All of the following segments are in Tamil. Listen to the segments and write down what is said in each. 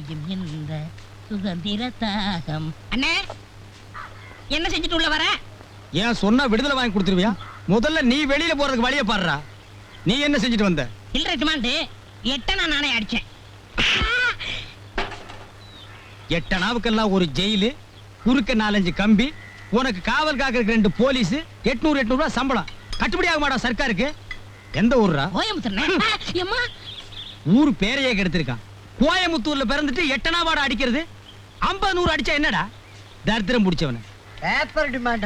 தெரியும் இந்த சுதந்திர தாகம். அண்ணே, என்ன செஞ்சுட்டு உள்ள வர? ஏன் சொன்னா விடுதலை வாங்கி கொடுத்துருவியா? முதல்ல நீ வெளியில போறதுக்கு வழிய பாடுறா. நீ என்ன செஞ்சுட்டு வந்த? சில்லறை டிமாண்ட் 8 நானே அடிச்சேன். 8 நாவுக்கெல்லாம் ஒரு ஜெயிலு, குறுக்க 4-5 கம்பி, உனக்கு காவல் காக்கிறதுக்கு 2 போலீஸ், 800 ரூபாய் சம்பளம். கட்டுப்படி ஆக மாட்டா சர்க்காருக்கு? எந்த ஊர்ரா? கோயம்புத்தூர். ஊரு பேரையே கெடுத்திருக்கான். கோயம்புத்தூர்ல பிறந்துட்டு 8 நாவாட அடிக்கிறது? 50-100 அடிச்சா என்னடா? தரித்திரம் பிடிச்சவன. Paper demand.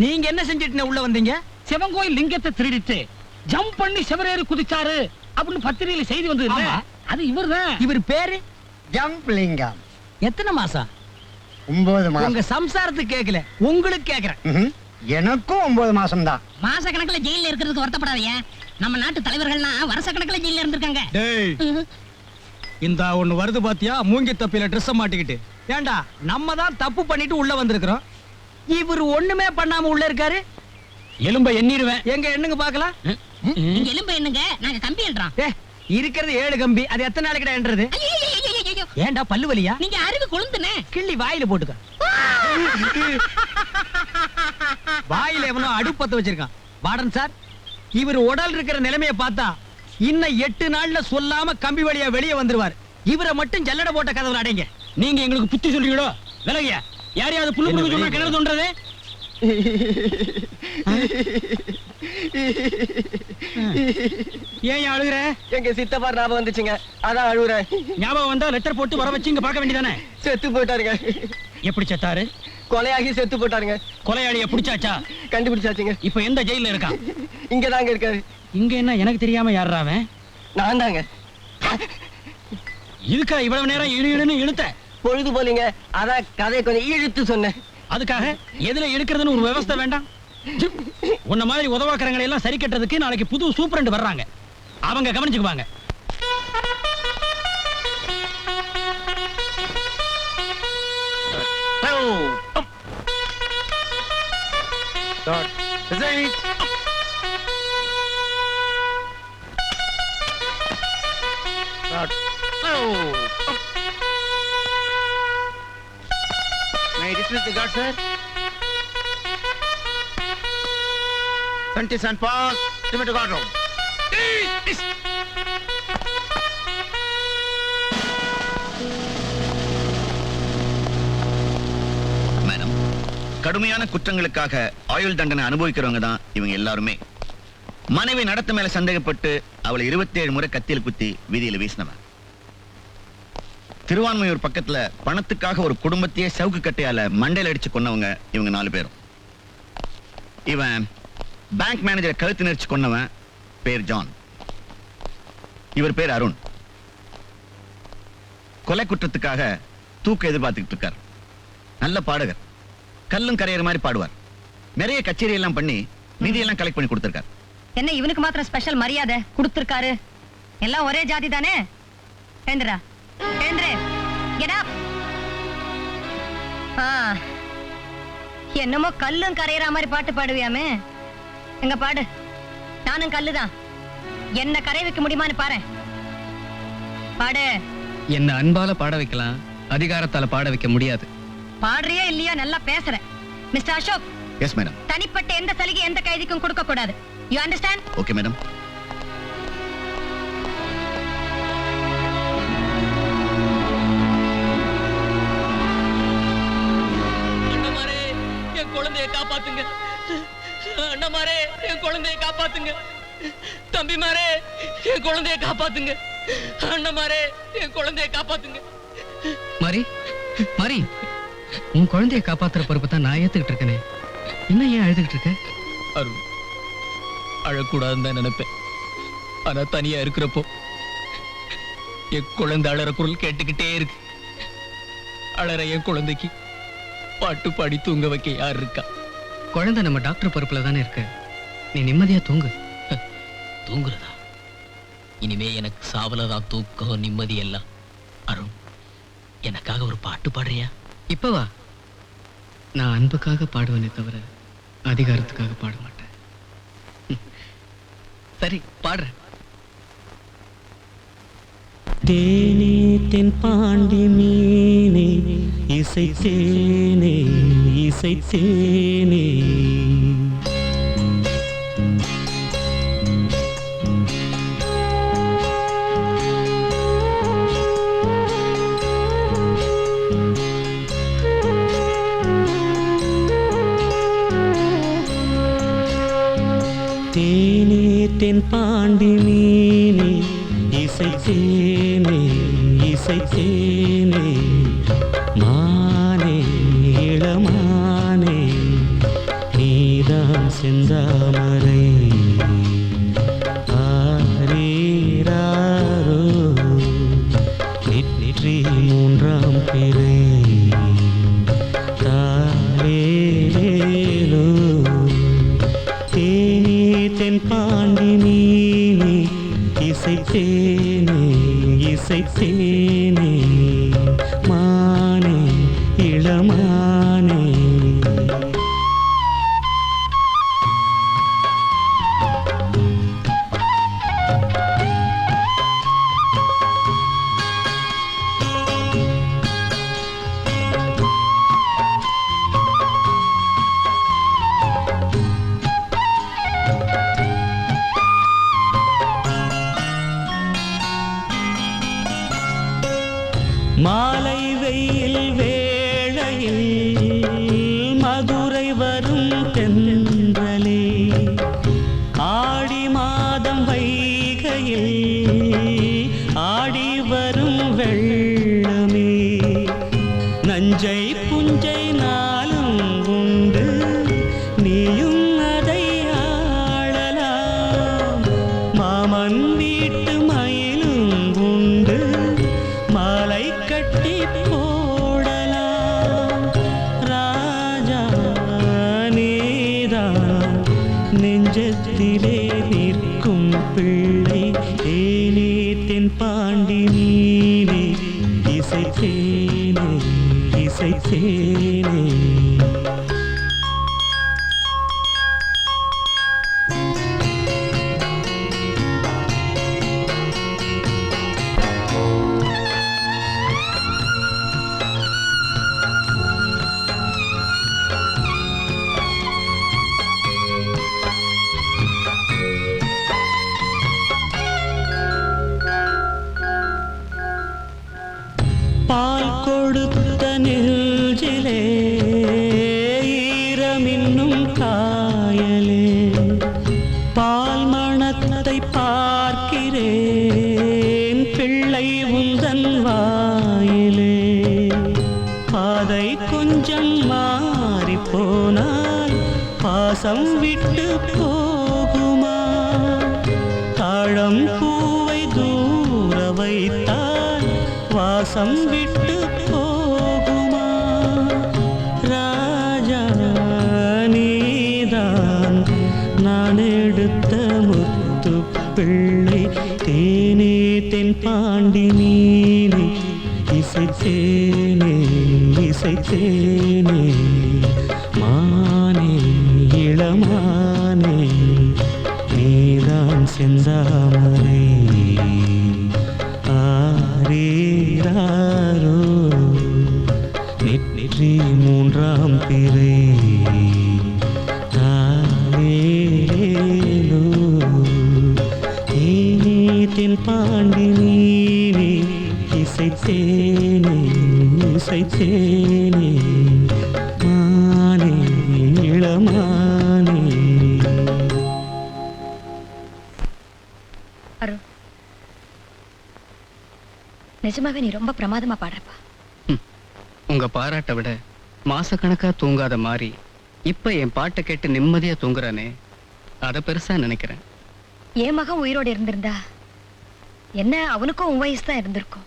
நீங்க என்ன செஞ்சிட்டு உள்ள வந்தீங்க? சிவங்கோயில் லிங்கத்தை திருடிட்டு ஜம்ப் பண்ணி சிவரேறி குதிச்சாரு அப்படின்னு பத்திரிகையில செய்தி வந்தது. அது இவர்தான். இவர் பேரு ஜம்ப் லிங்கம். எத்தனை மாசம்? 9 மாசம். உங்க சம்சாரத்துக்கு கேட்கல, உங்களுக்கு கேக்குறேன். எனக்கும் 9 மாசம் தான். மாச கணக்குல ஜெயில இருக்கிறதுக்கு வருத்தப்படாதீங்க. நம்ம நாட்டு தலைவர்கள்லாம் வருஷ கணக்குல ஜெயில இருந்திருக்காங்க. டேய், இந்த ஒண்ணு வருது பாத்தியா? மூங்கி தப்பில ட்ரெஸ் மாட்டிக்கிட்டு. ஏண்டா, நம்ம தான் தப்பு பண்ணிட்டு உள்ள வந்திருக்கிறோம். இவர் ஒண்ணுமே பண்ணாம உள்ள இருக்காரு. எலும்ப எண்ணிடுவேன். எங்க எண்ணுங்க பாக்கலாம். நீங்க எலும்பு எண்ணுங்க, நாங்க கம்பி எழுறோம். இருக்கிறது 7 கம்பி. அது எத்தனை நாளைக்கு என்றது? ஏண்டா பல்லு வலியா? நீங்க அறிவு கொழுந்துனே. கிள்ளி வாயில போட்டுக்க. வாயில எவனோ அடுப்பத்த வச்சிருக்கான். வார்டன் சார், இவர் உடல் இருக்கிற நிலைமையை பார்த்தா இன்னும் 8 நாள்ல சொல்லாம கம்பி வழியா வெளியே வந்துருவார். இவரை மட்டும் ஜல்லட போட்ட கதவுல அடைங்க. நீங்க எங்களுக்கு புத்தி சொல்றீங்களோ? விலகிய யாரையாவது புல்லு புல்லு சொன்னா கிணறு தோன்றது? ஏன் அழுகுற? எங்க சித்தப்பா ஞாபகம் வந்துச்சுங்க, அதான் அழுகுறேன். ஞாபகம் வந்தா லெட்டர் போட்டு வர வச்சு இங்க பார்க்க வேண்டியதானே? செத்து போயிட்டாருங்க. எப்படி செத்தாரு? கொலையாகி செத்து போட்டாருங்க. கொலையாளிய பிடிச்சாச்சா? கண்டுபிடிச்சாச்சுங்க. இப்ப எந்த ஜெயில இருக்கான்? இங்கதாங்க இருக்காரு. இங்க என்ன எனக்கு தெரியாம யாரா அவன்? நான் தாங்க. இதுக்கா இவ்வளவு நேரம் இழுன்னு இழுத்த? பொழுது போலீங்க, அதான் கதையை கொஞ்சம் இழுத்து சொன்னேன். அதுக்காக எதுல எடுக்கிறதுன்னு ஒரு விவஸ்தை வேண்டாம்? உன்ன மாதிரி உதவாக்கறங்களை எல்லாம் சரி கட்டுறதுக்கு நாளைக்கு புது சூப்பரண்ட் வர்றாங்க. அவங்க கவனிச்சுக்குவாங்க. May I dismiss the guard, sir? 20 cent pass. Give me to guard room. Madam, கடுமையான குற்றங்களுக்காக ஆயுள் தண்டனை அனுபவிக்கிறவங்க தான் இவங்க எல்லாருமே. மனைவி நடத்த மேல சந்தேகப்பட்டு அவளை 27 முறை கத்தியில் குத்தி வீதியில வீசினவன். திருவான்மையூர் பக்கத்துல பணத்துக்காக ஒரு குடும்பத்தையே சவுக்கு கட்டையால மண்டையில அடிச்சு கொன்னவங்க இவங்க 4 பேரும். இவன் பேங்க் மேனேஜரை கழுத்து நெரிச்சு கொன்னவன் பேர் ஜான். இவர் பேர் அருண். கொலை குற்றத்துக்காக தூக்க எதிர்பார்த்துக்கிட்டு இருக்கார். நல்ல பாடகர், கல்லும் கரையிற மாதிரி பாடுவார். நிறைய கச்சேரி எல்லாம் பண்ணி நிதியெல்லாம் கலெக்ட் பண்ணி கொடுத்திருக்கார். என்ன இவனுக்கு மாத்திரம் ஸ்பெஷல் மரியாதை கொடுத்திருக்காரு? எல்லாம் ஒரே ஜாதி தானே? ஏந்திரா, ஏந்திரே, get up. என்னமோ கல்லும் கரையிற மாதிரி பாட்டு பாடுவியாமே, எங்க பாடு. நானும் கல்லுதான், என்ன கரை வைக்க முடியுமான்னு பாரு. பாடு. என்ன அன்பால பாட வைக்கலாம், அதிகாரத்தால பாட வைக்க முடியாது. பாடுறியா இல்லையா? நல்லா பேசுற. மிஸ்டர் அசோக். Yes madam. தனிப்பட்ட எந்த சலுகை எந்த கைதிக்கும் கொடுக்க கூடாது. You understand? Okay madam. அண்ணமாரே, என் குழந்தையை காப்பாத்துங்க. அண்ணமாரே, என் குழந்தையை காப்பாத்துங்க. தம்பிமாரே, என் குழந்தையை காப்பாத்துங்க. அண்ணமாரே, என் குழந்தையை காப்பாத்துங்க. மாரி, மாரி, உன் குழந்தைய காப்பாத்துற பொறுப்பு தான் நான் ஏத்துக்கிட்டு இருக்கேனே. என்ன ஏன் அழுதுகிட்டு இருக்க? அருண், அழக்கூடாதுன்னு தான் நினைப்பேன். ஆனா தனியா இருக்கிறப்போ என் குழந்தை அழற குரல் கேட்டுக்கிட்டே இருக்கு. அழற என் குழந்தைக்கு பாட்டு பாடி தூங்க வைக்க யார் இருக்கா? குழந்தை நம்ம டாக்டர் பொறுப்புல தானே இருக்கு. நீ நிம்மதியா தூங்கு. தூங்குறதா? இனிமே எனக்கு சாவலதான் தூக்கம், நிம்மதி எல்லாம். அருண், எனக்காக ஒரு பாட்டு பாடுறியா? இப்பவா? நான் அன்புக்காக பாடுவேனே தவிர அதிகாரத்துக்காக பாட மாட்டேன். சரி, பாடுறேன். தேனே தென்பாண்டி மீனே இசைத்தேனே இசைத்தேனே தேனே தென்பாண்டி மீனே இசைத்தேனே இசைத்தேனே மானே இளமானே நீதான் செந்தாமரை ஆரீராரோ நெற்றி மூன்றாம் பிறை தாரேலேலோ தேனே தென்பாண்டி மீனே இசைத்தேனே இசைத்தேனே மானே இளமானே மாலை வெயில் வேளையில் மதுரை வரும் தென்றலே ஆடி மாதம் வைகையில் ஆடி வரும் வெள்ளமே நஞ்சை புஞ்சை நாளும் உண்டு நீயும் அதை ஆளலாம் மாமன் வீட்டு மயிலும் உண்டு மாலை கட்டி போடலாம் ராஜா நீதான் நெஞ்சத்திலே நிற்கும் பிள்ளை ஏனே தென்பாண்டி மீனே இசைத்தேனே இசைத்தேனே பால் கொடுத்த நெஞ்சிலே ஈரமின்னும் காயலே பால் மணத்தை பார்க்கிறேன் பிள்ளை உந்தன் வாயிலே பாதை கொஞ்சம் மாறி போனால் பாசம் விட்டு போகுமா தாழம் பூவை தூர வைத்தால் வாசம் விட்டு போகுமா ராஜா நீதான் நான் எடுத்த முத்து பிள்ளை தேனே தென்பாண்டி மீனே இசைத்தேனே இசைத்தேனே மானே இளமானே நீதான் செந்தாமரை ஆரீராரோ நெற்றி மூன்றாம் பிறை தாரேலேலோ தேனே தென்பாண்டி மீனே இசைத்தேனே இசைத்தேனே மானே இளமானே அருண், நிஜமாவே நீ ரொம்ப பிரமாதமா பாடுறப்பா. உங்க பாராட்டை விட மாசக்கணக்கா தூங்காத மாதிரி இப்ப என் பாட்டை கேட்டு நிம்மதியா தூங்குறானே அத பெருசா நினைக்கிறேன். என் மகன் உயிரோடு இருந்திருந்தா என்ன அவனுக்கும் உன் வயசு தான் இருந்திருக்கும்.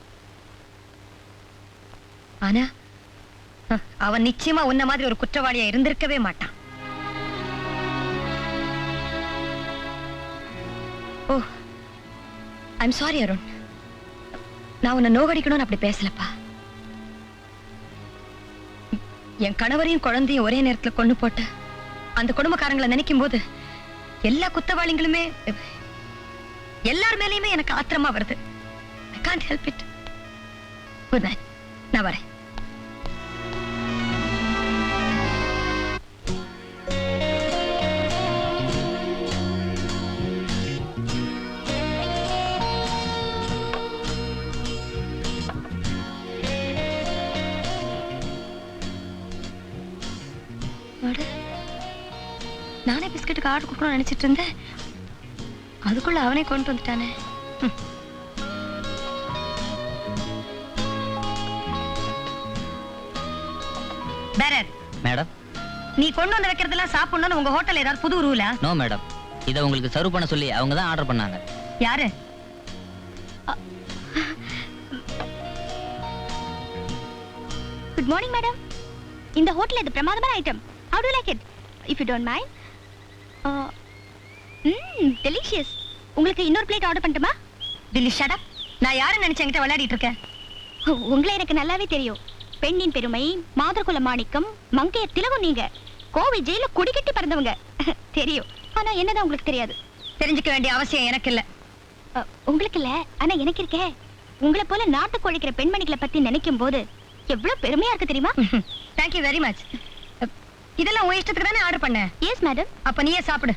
ஆனா அவன் நிச்சயமா உன்ன மாதிரி ஒரு குற்றவாளியா இருந்திருக்கவே மாட்டான். ஓ, ஐம் சாரி அருண். நான் உன்னை நோகடிக்கணும்னு அப்படி பேசலப்பா. என் கணவரையும் குழந்தையும் ஒரே நேரத்துல கொண்டு போட்ட அந்த குடும்பக்காரங்களை நினைக்கும் போது எல்லா குற்றவாளிகளுமே எல்லார் மேலயுமே எனக்கு ஆத்திரமா வருது. I can't help it. Good night. நான் வரேன். நானே பிஸ்கட்டுக்கு ஆர்டர் கொடுக்கணும்னு நினைச்சிட்டு இருந்தேன், அதுக்குள்ள அவனே கொண்டு வந்துட்டானே. மேடம், நீ கொண்டு வந்து வைக்கிறதெல்லாம் சாப்பிடணும்னு உங்க ஹோட்டல் ஏதாவது புது ரூலா? நோ மேடம், இத உங்களுக்கு சர்வ் பண்ண சொல்லி அவங்க தான் ஆர்டர் பண்ணாங்க. யாரு? Good morning madam. இந்த ஹோட்டல் இது பிரமாதமான item. How do you like it? If you don't mind. Delicious. உங்களுக்கு இன்னொரு பிளேட் ஆர்டர் பண்ணட்டுமா? Will you shut up? நான் யாரை நினைச்சு என்கிட்ட விளையாடிட்டு இருக்கேன்? உங்களை எனக்கு நல்லாவே தெரியும். பெண்ணின் பெருமை, மாதர்குல மாணிக்கம், மங்கையர் திலகம் நீங்க. கோவை ஜெயில குடிக்கட்டி பறந்தவங்க. தெரியும். ஆனா என்னதான் உங்களுக்கு தெரியாது. தெரிஞ்சுக்க வேண்டிய அவசியம் எனக்கு இல்ல. உங்களுக்கு இல்ல, ஆனா எனக்கு இருக்கே. உங்களை போல நாட்டுக்கு உழைக்கிற பெண்மணிகளை பத்தி நினைக்கும் போது எவ்வளவு பெருமையா இருக்கு தெரியுமா? Thank you very much. இதெல்லாம் உன் இஷ்டத்துக்கு தானே ஆர்டர் பண்ண? Yes madam. அப்ப நீயே சாப்பிடு.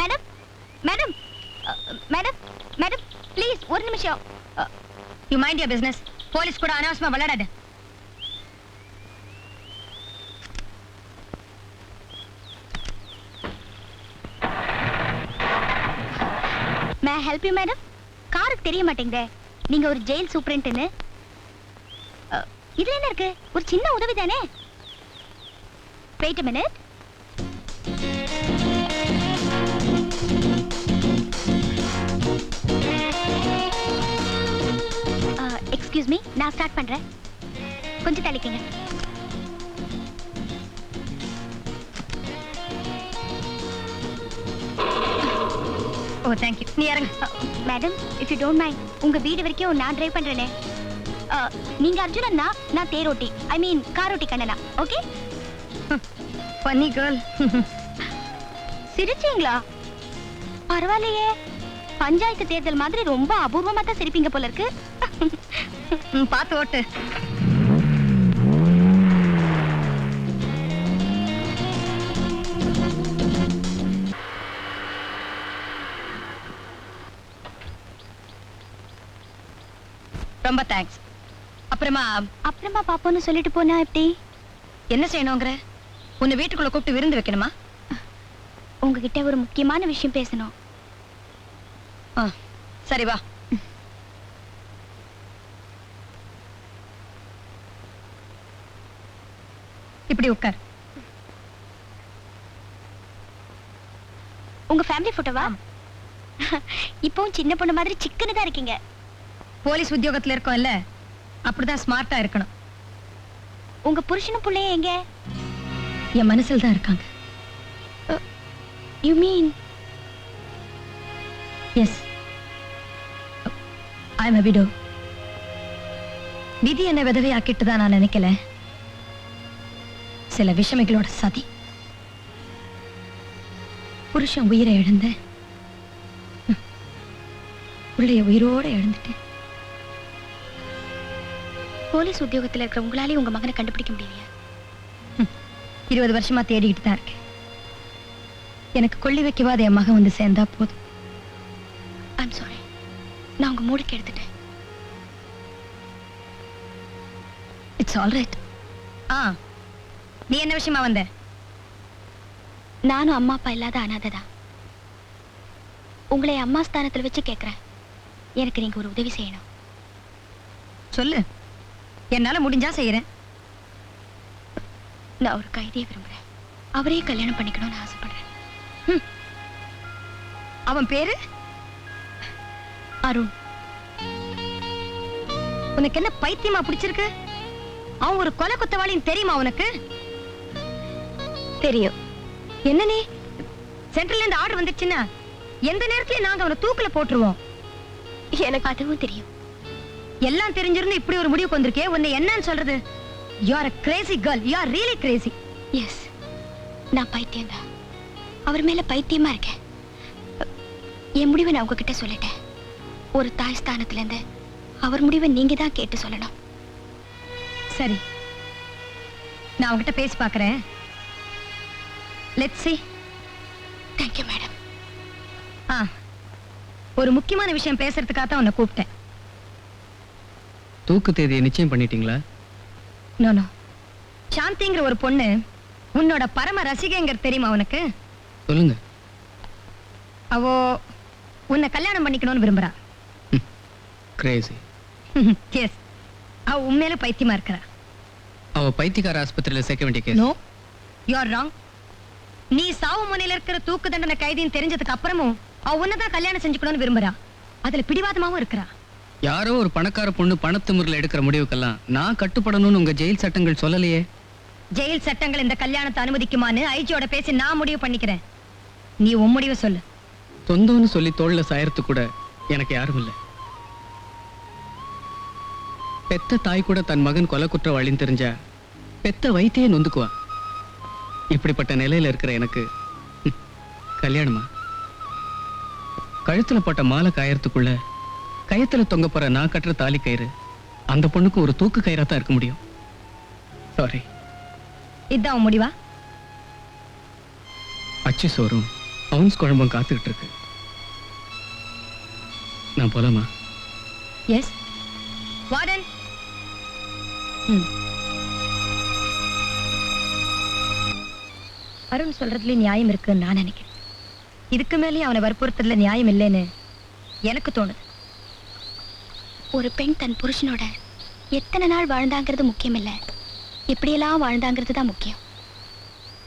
Madam madam madam madam please ஒரு நிமிஷம். You mind your business. Police கூட அனாவசியமா விளையாடாத. மே ஐ ஹெல்ப் யூ மேடம்? காருக்கு தெரிய மாட்டேங்குதே நீங்க ஒரு ஜெயில் சூப்பரண்ட்னு. இதுல என்ன இருக்கு? ஒரு சின்ன உதவி தானே. Wait a minute. Excuse me, நான் ஸ்டார்ட் பண்றேன். கொஞ்சம் தள்ளிக்கங்க. Oh thank you. நீ இறங்கு. Madam, if you don't mind, உங்க வீடு வரைக்கும் நான் டிரைவ் பண்றேனே. நீங்க அர்ஜுனன்னா, நான் தேரோட்டி, ஐ மீன் காரோட்டி கண்ணனா. ஓகே? Funny girl. சிரிச்சீங்களா? பரவாயில்லையே, பஞ்சாயத்து தேர்தல் மாதிரி ரொம்ப அபூர்வமா தான் சிரிப்பீங்க போல இருக்கு. பார்த்து ஓட்டு. ரொம்ப தேங்க்ஸ். அப்புறமா பாப்போன்னு சொல்லிட்டு போனா எப்படி? என்ன செய்யணுங்கிற? உன்னை வீட்டுக்குள்ள கூப்பிட்டு விருந்து வைக்கணுமா? உங்ககிட்ட ஒரு முக்கியமான விஷயம் பேசணும். சரி வா. இப்படி உட்கார். உங்க ஃபேமிலி போட்டோவா? இப்பவும் சின்ன பொண்ணு மாதிரி சிக்கன்னு தான் இருக்கீங்க. போலீஸ் உத்தியோகத்துல இருக்கோம்ல, அப்படிதான் ஸ்மார்ட்டா இருக்கணும். உங்க புருஷனும் புள்ளைய எங்க? என் மனசுல தான் இருக்காங்க. You mean? Yes. I'm a widow. விதி என்ன விதவை ஆக்கிட்டுதான் நான் நினைக்கல. சில விஷமிகளோட சதி. புருஷன் உயிரை இழந்த, புள்ளைய உயிரோட இழந்துட்டேன். போலீஸ் உத்தியோகத்துல இருக்கிற உங்களாலே உங்க மகனை கண்டுபிடிக்க முடியலையா? 20 வருஷமா தேடிக்கிட்டு தான் இருக்கேன். எனக்கு கொள்ளி வைக்கவாத என் மகன் வந்து சேர்ந்தா போதும். I'm sorry. நான் உங்க மூடுக்கு எடுத்துட்டேன். It's all right. நீ என்ன விஷயமா வந்த? நானும் அம்மா அப்பா இல்லாத அனாதைதான். உங்களை அம்மா ஸ்தானத்துல வச்சு கேட்கிறேன். எனக்கு நீங்க ஒரு உதவி செய்யணும். சொல்லு, என்னால முடிஞ்சா செய்யறேன். நான் ஒரு கைதியை விரும்புறேன். அவரே கல்யாணம் பண்ணிக்கணும்னு ஆசைப்படுறேன். அவன் பேரு அருண். உனக்கு என்ன பைத்தியமா பிடிச்சிருக்கு? அவன் ஒரு கொலை குத்தவாளின்னு தெரியுமா உனக்கு? தெரியும். என்ன நீ சென்ட்ரல்ல இருந்து ஆர்டர் வந்துச்சுன்னா எந்த நேரத்துல நாங்க அவனை தூக்குல போட்டுருவோம். எனக்கு அதுவும் தெரியும். எல்லாம் தெரிஞ்சிருந்து இப்படி ஒரு முடிவுக்கு வந்திருக்கே, உன்னை என்னன்னு சொல்றது? You are a crazy girl. You are really crazy. Yes. நான் பைத்தியம் தான். அவர் மேல பைத்தியமா இருக்கேன். என் முடிவை நான் உங்ககிட்ட சொல்லிட்டேன். ஒரு தாய் ஸ்தானத்துல இருந்து அவர் முடிவை நீங்க தான் கேட்டு சொல்லணும். சரி, நான் அவங்ககிட்ட பேசி பார்க்கறேன். Let's see. Thank you madam. ஒரு முக்கியமான விஷயம் பேசுறதுக்காக தான் உன்னை கூப்பிட்டேன். தூக்கு தேதியை நிச்சயம் பண்ணிட்டீங்களா? நோ, சாந்திங்கிற ஒரு பொண்ணு உன்னோட பரம ரசிகைங்கிறது தெரியுமா உனக்கு? சொல்லுங்க. அவோ உன்னை கல்யாணம் பண்ணிக்கணும்னு விரும்புறா. கிரேசி. எஸ், அவ உண்மையில பைத்தியமா இருக்கிறா. அவ பைத்தியக்கார ஆஸ்பத்திரியில சேர்க்க வேண்டிய case. No, you are wrong. நீ சாவு முனையில இருக்கிற தூக்கு தண்டனை கைதின்னு தெரிஞ்சதுக்கு அப்புறமும் அவ உன்னதான் கல்யாணம் செஞ்சுக்கணும்னு விரும்புறா. அதுல பிடிவாதமாவும் இருக்கிறா. யாரோ ஒரு பணக்கார பொண்ணு பணத்துமுறையில் எடுக்கிற முடிவுக்கெல்லாம் நான் கட்டுப்படணும்னு உங்க ஜெயில் சட்டங்கள் சொல்லலையே. ஜெயில் சட்டங்கள் இந்த கல்யாணத்தை அனுமதிக்குமான்னு ஐஜியோட பேசி நான் முடிவு பண்ணிக்கிறேன். நீ உன் முடிவை சொல்லு. சொந்தம்னு சொல்லி தோல்ல சாயறது கூட எனக்கு யாரும் இல்லை. பெத்த தாய் கூட தன் மகன் கொலை குற்றவாளின்னு தெரிஞ்சா பெத்த வைத்தியே நொந்துக்குவா. இப்படிப்பட்ட நிலையில இருக்கிற எனக்கு கல்யாணமா? கழுத்துல போட்ட மாலை காயறதுக்குள்ள கயத்துல தொங்க போற நான் கட்டுற தாலி கயிறு அந்த பொண்ணுக்கு ஒரு தூக்கு கயிறா தான் இருக்க முடியும். சாரி. இதான் உன் முடிவா? அச்சு சோறும் பவுன்ஸ் குழம்பும் காத்துக்கிட்டு இருக்கு. நான் போலாமா? எஸ். வார்டன். அருண் சொல்றதுல நியாயம் இருக்குன்னு நான் நினைக்கிறேன். இதுக்கு மேலேயும் அவனை வற்புறுத்தல நியாயம் இல்லைன்னு எனக்கு தோணுது. ஒரு பெண் தன் புருஷனோட எத்தனை நாள் வாழ்ந்தாங்கிறது முக்கியம் இல்ல, எப்படியெல்லாம் வாழ்ந்தாங்கிறது தான் முக்கியம்.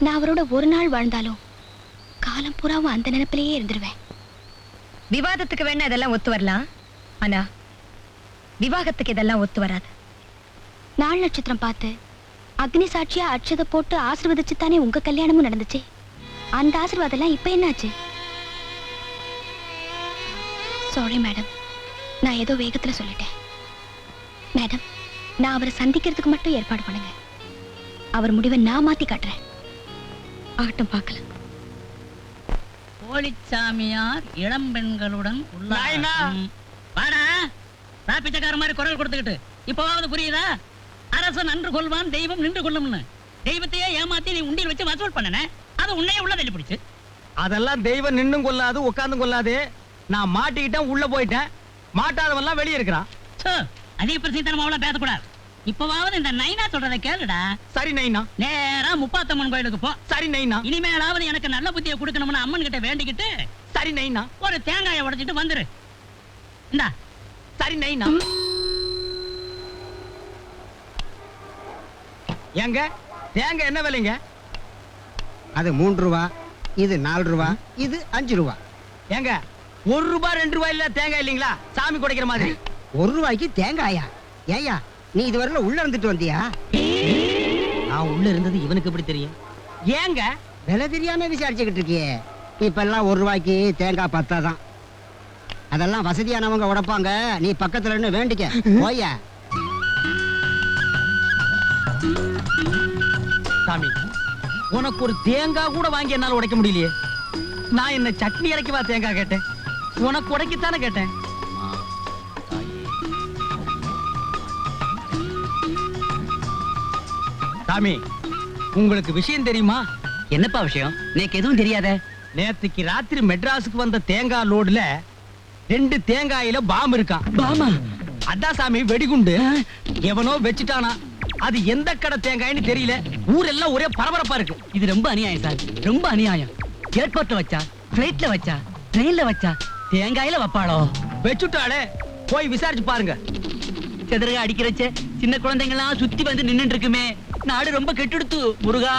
நான் அவரோட ஒரு நாள் வாழ்ந்தாலும் காலம் பூராவும் அந்த நினைப்பிலேயே இருந்துருவேன். விவாதத்துக்கு வேணா இதெல்லாம் ஒத்து வரலாம், ஆனா விவாகத்துக்கு இதெல்லாம் ஒத்து வராது. நாள் நட்சத்திரம் பார்த்து அக்னி சாட்சியா அட்சதை போட்டு ஆசீர்வதிச்சு தானே உங்க கல்யாணமும் நடந்துச்சு. அந்த ஆசீர்வாதம் எல்லாம் இப்ப என்னாச்சு? சாரி மேடம், நான் ஏதோ வேகத்துல சொல்லிட்டேன். மேடம், நான் அவரை சந்திக்கிறதுக்கு மட்டும் ஏற்பாடு பண்ணுங்க. அவர் முடிவை நான் மாத்தி காட்டுறேன். ஆகட்டும், பார்க்கலாம். போலிச்சாமியார் இளம் பெண்களுடன் பிச்சைக்கார மாதிரி குரல் கொடுத்துக்கிட்டு இப்பவாவது புரியுதா? அரசன் நன்று கொள்வான், தெய்வம் நின்று கொள்ளும்னு. தெய்வத்தையே ஏமாத்தி நீ உண்டியில் வச்சு வசூல் பண்ணன, அது உன்னையே உள்ள தள்ளி பிடிச்சு. அதெல்லாம் தெய்வம் நின்னும் கொள்ளாது உட்கார்ந்து கொள்ளாது. நான் மாட்டிக்கிட்டேன், உள்ள போயிட்டேன். மாட்டாதவெல்லாம் வெளியே இருக்கிறான். அதிக பிரசித்தனமா அவ்வளவு பேசக்கூடாது. இப்பவாவது இந்த நைனா சொல்றதை கேளுடா. சரி நைனா. நேரா முப்பாத்தம்மன் கோயிலுக்கு போ. சரி நைனா. இனிமேலாவது எனக்கு நல்ல புத்தியை கொடுக்கணும்னு அம்மன் கிட்ட வேண்டிக்கிட்டு சரி நைனா ஒரு தேங்காயை உடைச்சிட்டு வந்துரு. இந்தா. சரி நைனா. ஏங்க தேங்காய் என்ன விலைங்க? அது 3 ரூபா, இது 4 ரூபா, இது 5 ரூபா. ஏங்க 1 ரூபா 2 ரூபாய் இல்ல தேங்காய் இல்லீங்களா? சாமி குடைக்கிற மாதிரி. 1 ரூபாய்க்கு தேங்காயா? ஏயா நீ இதுவரையில உள்ள இருந்துட்டு வந்தியா? நான் உள்ள இருந்தது இவனுக்கு எப்படி தெரியும்? ஏங்க விலை தெரியாம விசாரிச்சுக்கிட்டு இருக்கியே. இப்ப எல்லாம் 1 ரூபாய்க்கு தேங்காய் பத்தாதான். அதெல்லாம் வசதியானவங்க உடைப்பாங்க. நீ பக்கத்துல இருந்து வேண்டிக்க போயா. சாமி, உனக்கு ஒரு தேங்காய் கூட வாங்கி என்னால உடைக்க முடியலையே. நான் என்ன சட்னி இறக்கிவா தேங்காய் கேட்டேன்? உனக்கு உடைக்கத்தானே கேட்டேன். சாமி, உங்களுக்கு விஷயம் தெரியுமா? என்னப்பா விஷயம்? எனக்கு எதுவும் தெரியாத. நேத்துக்கு ராத்திரி மெட்ராஸுக்கு வந்த தேங்காய் லோடுல 2 தேங்காயில பாம் இருக்கான். பாமா? அதான் சாமி, வெடிகுண்டு. எவனோ வச்சுட்டானா. அது எந்த கடை தேங்காய்னு தெரியல. ஊரெல்லாம் ஒரே பரபரப்பா இருக்கு. இது ரொம்ப அநியாயம் சார், ரொம்ப அநியாயம். ஏர்போர்ட்ல வச்சா, பிளைட்ல வச்சா, ட்ரெயின்ல வச்சா, தேங்காயில வைப்பாளோ? வச்சுட்டாளே, போய் விசாரிச்சு பாருங்க. செதறக அடிக்கிறச்ச சின்ன குழந்தைங்க எல்லாம் சுத்தி வந்து நின்னுட்டு இருக்குமே. நாடு ரொம்ப கெட்டுடுத்து முருகா.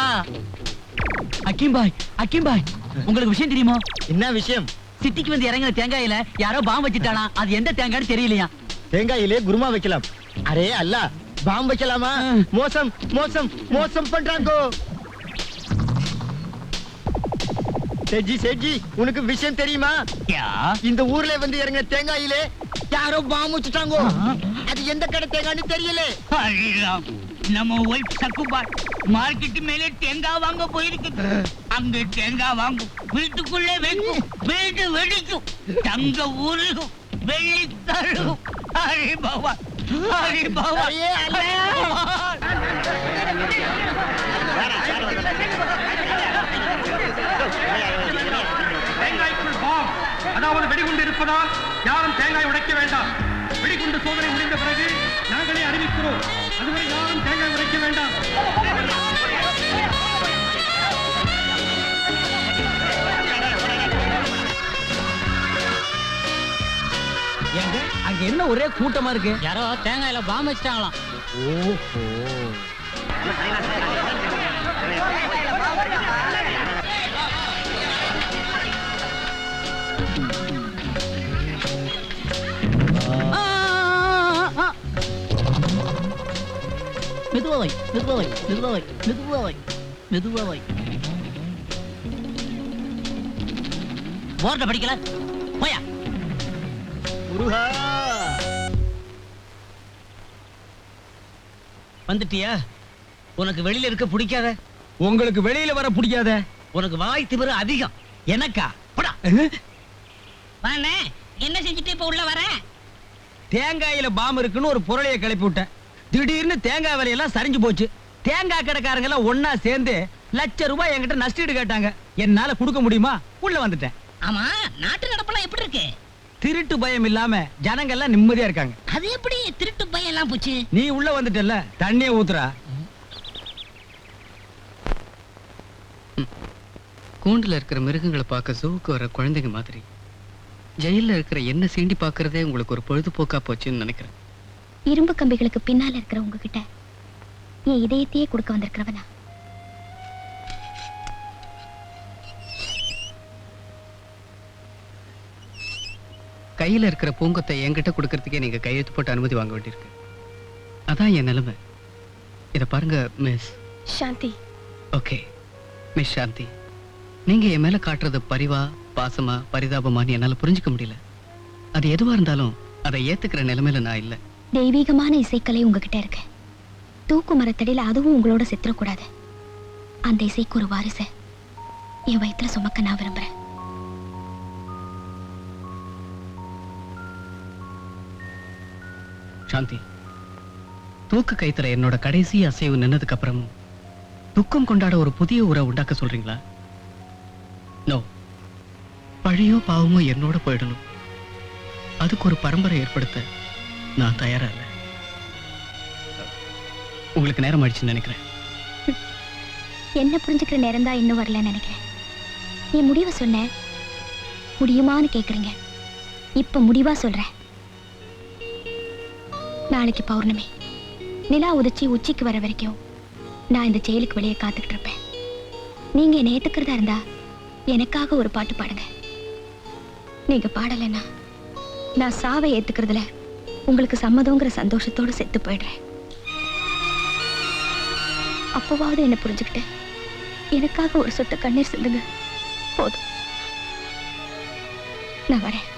அக்கிம்பாய், அக்கிம்பாய், உங்களுக்கு விஷயம் தெரியுமா? என்ன விஷயம்? சிட்டிக்கு வந்து இறங்கின தேங்காயில யாரோ பாம் வச்சுட்டானா. அது எந்த தேங்காய்னு தெரியலையா. தேங்காயிலே குருமா வைக்கலாம். அரே அல்ல, பாம் வைக்கலாமா? மோசம் மோசம் மோசம் பண்றாங்க. சேஜி சேஜி, உனக்கு விஷயம் தெரியுமா? இந்த ஊர்ல வந்து இறங்கின தேங்காயிலே யாரோ பாம் வச்சுட்டாங்க. அது எந்த கடை தேங்காய்னு தெரியல. நம்ம ஒய்ஃப் சக்குபாய் மார்க்கெட் மேலே தேங்காய் வாங்க போயிருக்கு. அங்க தேங்காய் வாங்கும், வீட்டுக்குள்ளே வைக்கும், வீடு வெடிக்கும், தங்க ஊருகும், வெள்ளி தருகும். ஹரி பகவான் ஹரி பகவான் தேங்காய்க்குள் பாம், அதாவது வெடிகுண்டு இருப்பதால் யாரும் தேங்காய் உடைக்க வேண்டாம். வெடிகுண்டு சோதனை முடிந்த பிறகு நாங்களே அறிவிக்கிறோம். அதுவரை யாரும் தேங்காய் உடைக்க வேண்டாம். ஏங்க அங்க என்ன ஒரே கூட்டமா இருக்கு? யாரோ தேங்காயில பாம்பு வச்சிட்டாங்களாம். ஓஹோ. மெதுவாவை மெதுவாவை மெதுவாவை மெதுவாவை மெதுவாவை. போர்ட படிக்கல போயா. முருகா வந்துட்டியா? உனக்கு வெளியில இருக்க பிடிக்காத? உங்களுக்கு வெளியில வர பிடிக்காத? உனக்கு வாய் திமிரு அதிகம். எனக்கா? போடா. வாண்ணே, என்ன செஞ்சுட்டு இப்ப உள்ள வர? தேங்காயில பாம்பு இருக்குன்னு ஒரு புரளைய கிளப்பி விட்டேன். திடீர்னு தேங்காய் விலையெல்லாம் சரிஞ்சு போச்சு. தேங்காய் கடைக்காரங்க எல்லாம் ஒன்னா சேர்ந்து ₹1,00,000 என்கிட்ட நஷ்டீடு கேட்டாங்க. என்னால கொடுக்க முடியுமா? உள்ள வந்துட்டேன். ஆமா, நாட்டு நடப்பெல்லாம் எப்படி இருக்கு? திருட்டு பயம் இல்லாம ஜனங்க எல்லாம் நிம்மதியா இருக்காங்க. அது எப்படி திருட்டு பயம் எல்லாம் போச்சு? நீ உள்ள வந்துட்டல்ல, தண்ணிய ஊத்துறா. கூண்டுல இருக்கிற மிருகங்களை பார்க்க ஜூவுக்கு வர குழந்தைங்க மாதிரி ஜெயில இருக்கிற என்ன சீண்டி பார்க்கறதே உங்களுக்கு ஒரு பொழுதுபோக்கா போச்சுன்னு நினைக்கிறேன். இரும்பு கம்பிகளுக்கு பின்னால இருக்கிற உங்ககிட்ட என் இதயத்தையே கொடுக்க வந்திருக்கிறவனா? கையில இருக்கிற பூங்கொத்தை என்கிட்ட கொடுக்கறதுக்கே நீங்க கையெழுத்து போட்டு அனுமதி வாங்க வேண்டியிருக்கு. அதான் என் நிலைமை. இத பாருங்க மிஸ் சாந்தி. ஓகே மிஸ் சாந்தி, நீங்க என் மேல காட்டுறது பரிவா, பாசமா, பரிதாபமான்னு என்னால புரிஞ்சுக்க முடியல. அது எதுவா இருந்தாலும் அதை ஏத்துக்கிற நிலைமையில நான் இல்லை. தெய்வீகமான இசைக்கலை உங்ககிட்ட இருக்கு. தூக்கு மரத்தடியில அதுவும் உங்களோட செத்துறக்கூடாது. அந்த இசைக்கு ஒரு வாரிசை என் வயிற்றுல சுமக்க நான் விரும்புறேன். சாந்தி, தூக்கு கைத்துல என்னோட கடைசி அசைவு நின்னதுக்கு அப்புறமும் துக்கம் கொண்டாட ஒரு புதிய உரை உண்டாக்க சொல்றீங்களா? நோ, பழையோ பாவமோ என்னோட போயிடணும். அதுக்கு ஒரு பரம்பரை ஏற்படுத்த நான் தயாரா இல்லை. உங்களுக்கு நேரம் ஆயிடுச்சுன்னு நினைக்கிறேன். என்ன புரிஞ்சுக்கிற நேரம் தான் இன்னும் வரலன்னு நினைக்கிறேன். என் முடிவை சொன்னேன், முடியுமான்னு கேக்குறீங்க. இப்ப முடிவா சொல்றேன். நாளைக்கு பௌர்ணமி, நிலா உதிச்சு உச்சிக்கு வர வரைக்கும் நான் இந்த ஜெயிலுக்கு வெளியே காத்துக்கிட்டு இருப்பேன். நீங்க என்னை ஏத்துக்கிறதா இருந்தா எனக்காக ஒரு பாட்டு பாடுங்க. நீங்க பாடலைன்னா நான் சாவை ஏத்துக்கிறதுல உங்களுக்கு சம்மதங்கிற சந்தோஷத்தோடு செத்து போயிடுறேன். அப்பவாவது என்ன புரிஞ்சுக்கிட்டு எனக்காக ஒரு சொட்டு கண்ணீர் சிந்துங்க. போதும், நான் வரேன்.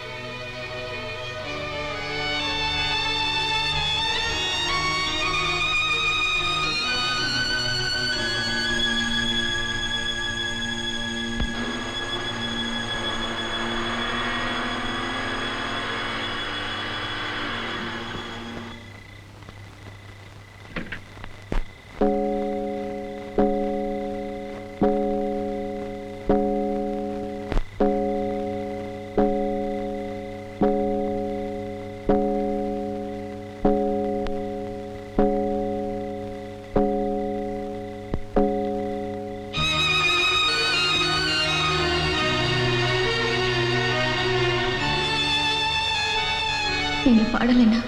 நீங்க பாடலைன்னா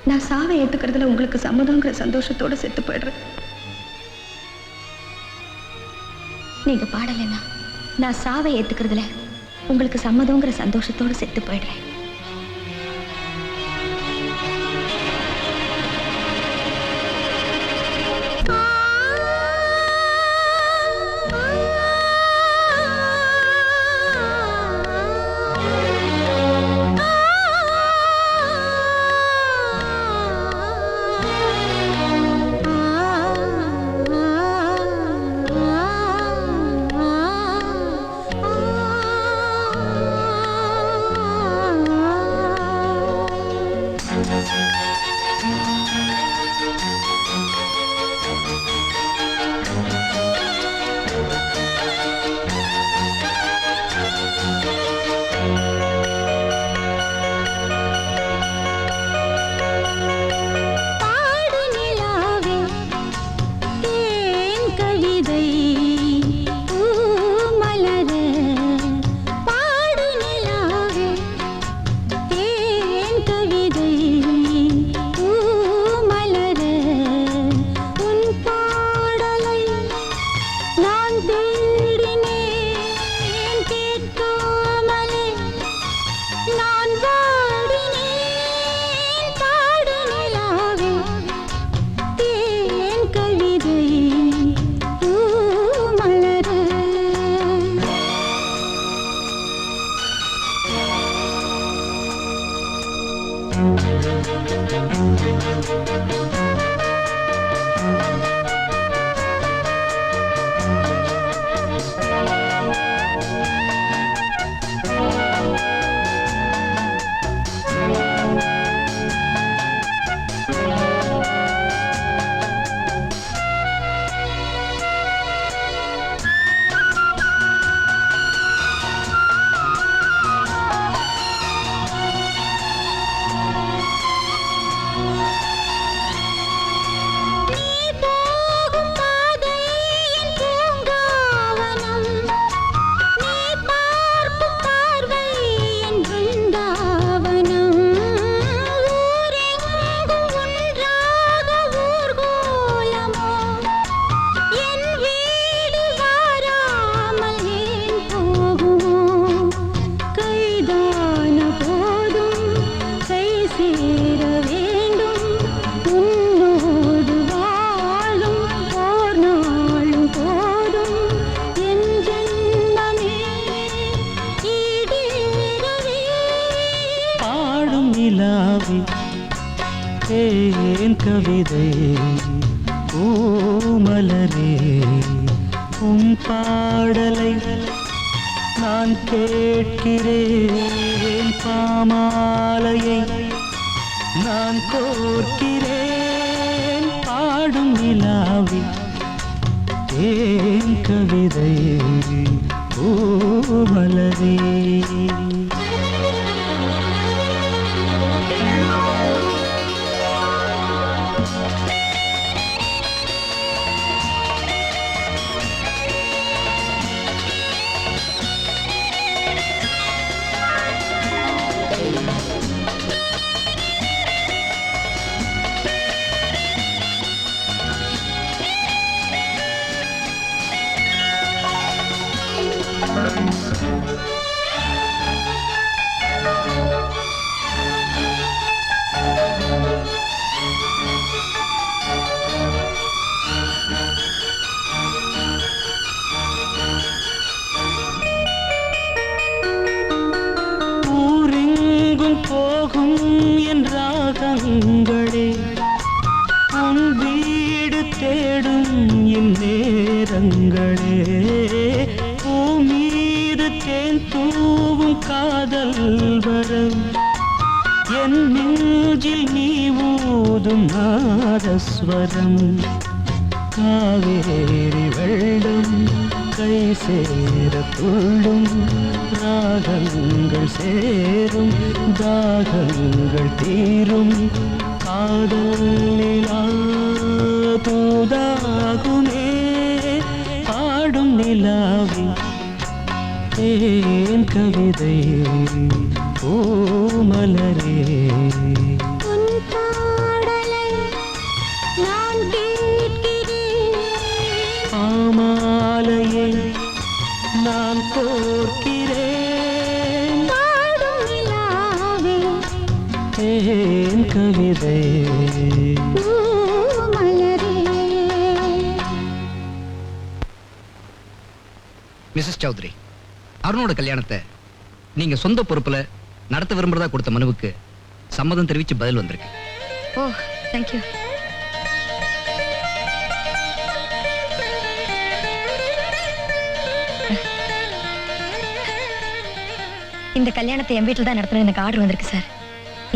நான் சாவை ஏத்துக்கிறதுல உங்களுக்கு சம்மதங்கிற சந்தோஷத்தோட செத்து போயிடுறேன். நீங்க பாடலைன்னா நான் சாவை ஏத்துக்கிறதுல உங்களுக்கு சம்மதங்கிற சந்தோஷத்தோட செத்து போயிடுறேன். ஏன் கவிதை பூமலரே உன் பாடலை நான் கேட்கிறேன் பாமாலையை நான் கோர்க்கிறேன் பாடும் நிலாவி ஏன் கவிதை பூமலரே போகும் என்றாகங்களே உன் வீடு தேடும் இந்நேரங்களே பூமீது தேன் தூவும் காதல் வரம் என் நெஞ்சில் நீ ஊதும் நாதஸ்வரம் காவேரி வெள்ளம் கை சேர துள்ளும் ராகங்கள் சேரும் தாகங்கள் தீரும் காதல் நிலா தூதாகுமே பாடும் நிலாவி ஏன் கவிதை பூமலரே பாமாலையை நான் கோர்க்கிறேன் ஏன் கவிதை மிஸ்ஸஸ் சௌத்ரி, அருணோட கல்யாணத்தை நீங்க சொந்த பொறுப்புல நடத்த விரும்புறதா கொடுத்த மனுவுக்கு சம்மதம் தெரிவிச்சு பதில் வந்திருக்கு. ஓ, தேங்க்யூ. இந்த கல்யாணத்தை என் வீட்டில் தான் நடத்தணும் எனக்கு ஆர்டர் வந்திருக்கு சார்.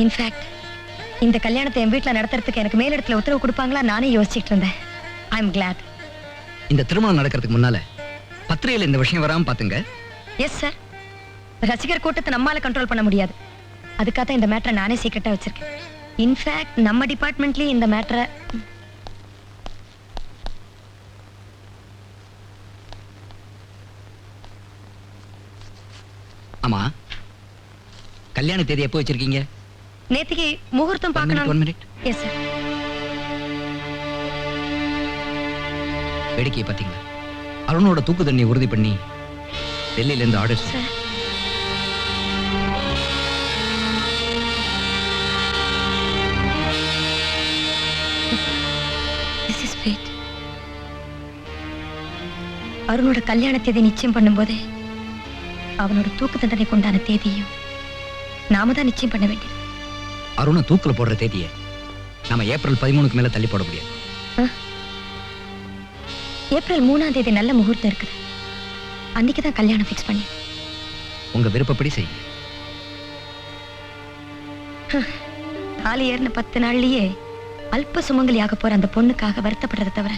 இன்ஃபேக்ட் இந்த கல்யாணத்தை என் வீட்டில் நடத்துறதுக்கு எனக்கு மேலிடத்துல உத்தரவு கொடுப்பாங்களா நானே யோசிச்சுட்டு இருந்தேன். I am glad. இந்த திருமணம் நடக்கிறதுக்கு முன்னால பத்திரிகையில் இந்த விஷயம் வராம பாத்துங்க. Yes sir. ரசிகர் கூட்டத்தை நம்மால கண்ட்ரோல் பண்ண முடியாது. அதுக்காக இந்த மேட்டரை நானே சீக்கிரட்டா வச்சிருக்கேன். இன்ஃபேக்ட் நம்ம டிபார்ட்மெண்ட்லயும் இந்த மேட்டரை ஆமா, கல்யாண தேதி எப்போ வச்சிருக்கீங்க? நேத்திக்கு முகூர்த்தம் பார்க்கணும். 1 minute. Yes sir. வேடிக்கையை பாத்தீங்களா? அருணோட தூக்கு தண்ணி உறுதி பண்ணி டெல்லியில இருந்து order sir. This is fate. அருணோட கல்யாண தேதி நிச்சயம் பண்ணும்போதே அவனோட தூக்கு தண்டனைக்கு உண்டான தேதியும் நாம தான் நிச்சயம் பண்ண வேண்டியது. அருணை தூக்குல போடுற தேதியை நம்ம ஏப்ரல் 13க்கு மேல தள்ளி போட முடியாது. ஏப்ரல் 3ஆம் தேதி நல்ல முகூர்த்தம் இருக்குது. அன்னைக்கு தான் கல்யாணம் ஃபிக்ஸ் பண்ணி. உங்க விருப்பப்படி செய்யுங்க. தாலி ஏறின 10 நாள்லயே அல்ப சுமங்கலியாக போற அந்த பொண்ணுக்காக வருத்தப்படுறதை தவிர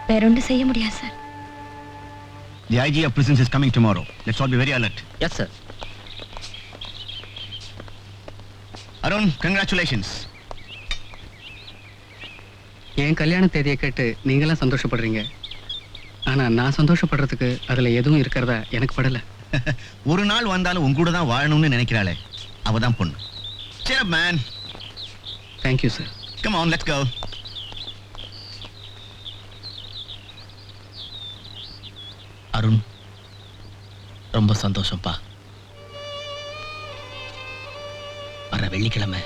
வேற ஒன்றும் செய்ய முடியாது sir. The IG of prisons is coming tomorrow. Let's all be very alert. Yes, sir. Arun, congratulations. என் கல்யாண தேதியை கேட்டு நீங்களாம் சந்தோஷப்படுறீங்க. ஆனா நான் சந்தோஷப்படுறதுக்கு அதுல எதுவும் இருக்கிறதா எனக்கு படல. ஒரு நாள் வந்தாலும் உங்க கூட தான் வாழணும்னு நினைக்கிறாளே, அவதான் பொண்ணு. Cheer up, man. Thank you, sir. Come on, let's go. Arun, ரொம்ப சந்தோஷம்ப்பா. வர வெள்ளிக்கிழமை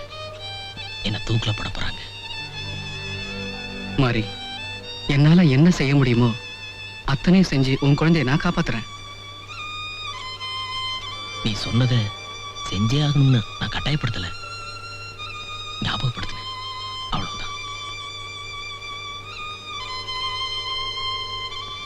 என்ன தூக்கில போட போறாங்க. மாரி, என்னால என்ன செய்ய முடியுமோ அத்தனையும் செஞ்சு உன் குழந்தைய நான் காப்பாத்துறேன். நீ சொன்னதை செஞ்சே ஆகணும்னு நான் கட்டாயப்படுத்தல, ஞாபகப்படுத்தினேன்.